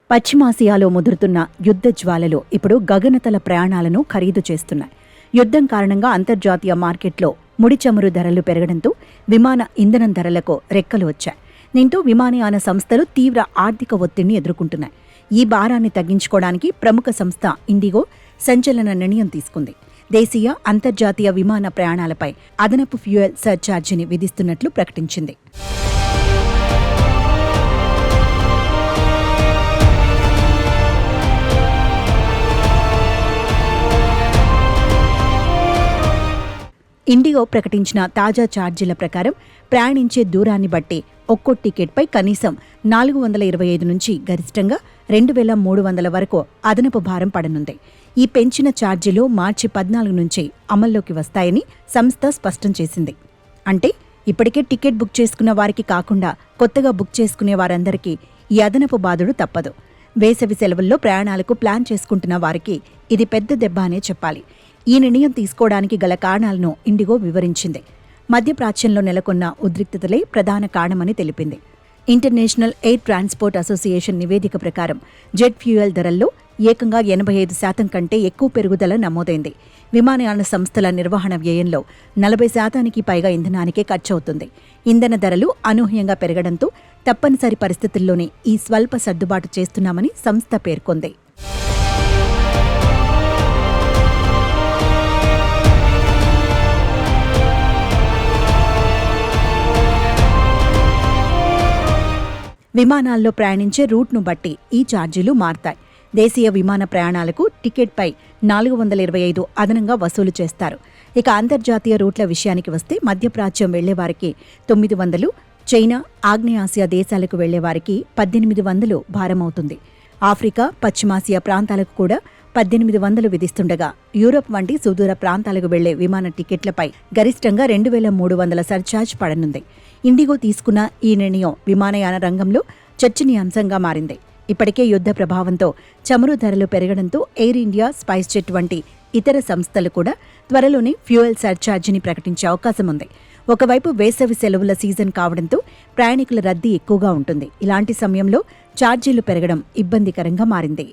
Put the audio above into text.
పశ్చిమాసియాలో ముదురుతున్న యుద్ధ జ్వాలలు ఇప్పుడు గగనతల ప్రయాణాలను ఖరీదు చేస్తున్నాయి. యుద్ధం కారణంగా అంతర్జాతీయ మార్కెట్లో ముడి చమురు ధరలు పెరగడంతో విమాన ఇంధనం ధరలకు రెక్కలు వచ్చాయి. దీంతో విమానయాన సంస్థలు తీవ్ర ఆర్థిక ఒత్తిడిని ఎదుర్కొంటున్నాయి. ఈ భారాన్ని తగ్గించుకోవడానికి ప్రముఖ సంస్థ ఇండిగో సంచలన నిర్ణయం తీసుకుంది. దేశీయ, అంతర్జాతీయ విమాన ప్రయాణాలపై అదనపు ఫ్యూయల్ సర్ఛార్జిని విధిస్తున్నట్లు ప్రకటించింది. ఇండిగో ప్రకటించిన తాజా ఛార్జీల ప్రకారం ప్రయాణించే దూరాన్ని బట్టి ఒక్కో టికెట్పై కనీసం 425 నుంచి గరిష్టంగా 2300 వరకు అదనపు భారం పడనుంది. ఈ పెంచిన ఛార్జీలు మార్చి 14 నుంచి అమల్లోకి వస్తాయని సంస్థ స్పష్టం చేసింది. అంటే ఇప్పటికే టికెట్ బుక్ చేసుకున్న వారికి కాకుండా కొత్తగా బుక్ చేసుకునే వారందరికీ ఈ అదనపు బాధుడు తప్పదు. వేసవి సెలవుల్లో ప్రయాణాలకు ప్లాన్ చేసుకుంటున్న వారికి ఇది పెద్ద దెబ్బ అనే చెప్పాలి. ఈ నిర్ణయం తీసుకోవడానికి గల కారణాలను ఇండిగో వివరించింది. మధ్యప్రాచ్యంలో నెలకొన్న ఉద్రిక్తతలే ప్రధాన కారణమని తెలిపింది. ఇంటర్నేషనల్ ఎయిర్ ట్రాన్స్పోర్ట్ అసోసియేషన్ నివేదిక ప్రకారం జెట్ ఫ్యూయల్ ధరల్లో ఏకంగా 85% కంటే ఎక్కువ పెరుగుదల నమోదైంది. విమానయాన సంస్థల నిర్వహణ వ్యయంలో 40% పైగా ఇంధనానికే ఖర్చవుతుంది. ఇంధన ధరలు అనూహ్యంగా పెరగడంతో తప్పనిసరి పరిస్థితుల్లోనే ఈ స్వల్ప సర్దుబాటు చేస్తున్నామని సంస్థ పేర్కొంది. విమానాల్లో ప్రయాణించే రూట్ను బట్టి ఈ ఛార్జీలు మారతాయి. దేశీయ విమాన ప్రయాణాలకు టికెట్పై 425 అదనంగా వసూలు చేస్తారు. ఇక అంతర్జాతీయ రూట్ల విషయానికి వస్తే మధ్యప్రాచ్యం వెళ్లేవారికి 900, చైనా, ఆగ్నేయాసియా దేశాలకు వెళ్లేవారికి 1800 భారమవుతుంది. ఆఫ్రికా, పశ్చిమాసియా ప్రాంతాలకు కూడా 1800 విధిస్తుండగా యూరప్ వంటి సుదూర ప్రాంతాలకు వెళ్లే విమాన టికెట్లపై గరిష్టంగా 2300 సర్ఛార్జ్ పడనుంది. ఇండిగో తీసుకున్న ఈ నిర్ణయం విమానయాన రంగంలో చర్చనీయాంశంగా మారింది. ఇప్పటికే యుద్ధ ప్రభావంతో చమురు ధరలు పెరగడంతో ఎయిర్ ఇండియా, స్పైస్ జెట్ వంటి ఇతర సంస్థలు కూడా త్వరలోనే ఫ్యూయల్ సర్ఛార్జిని ప్రకటించే అవకాశం ఉంది. ఒకవైపు వేసవి సెలవుల సీజన్ కావడంతో ప్రయాణికుల రద్దీ ఎక్కువగా ఉంటుంది. ఇలాంటి సమయంలో ఛార్జీలు పెరగడం ఇబ్బందికరంగా మారింది.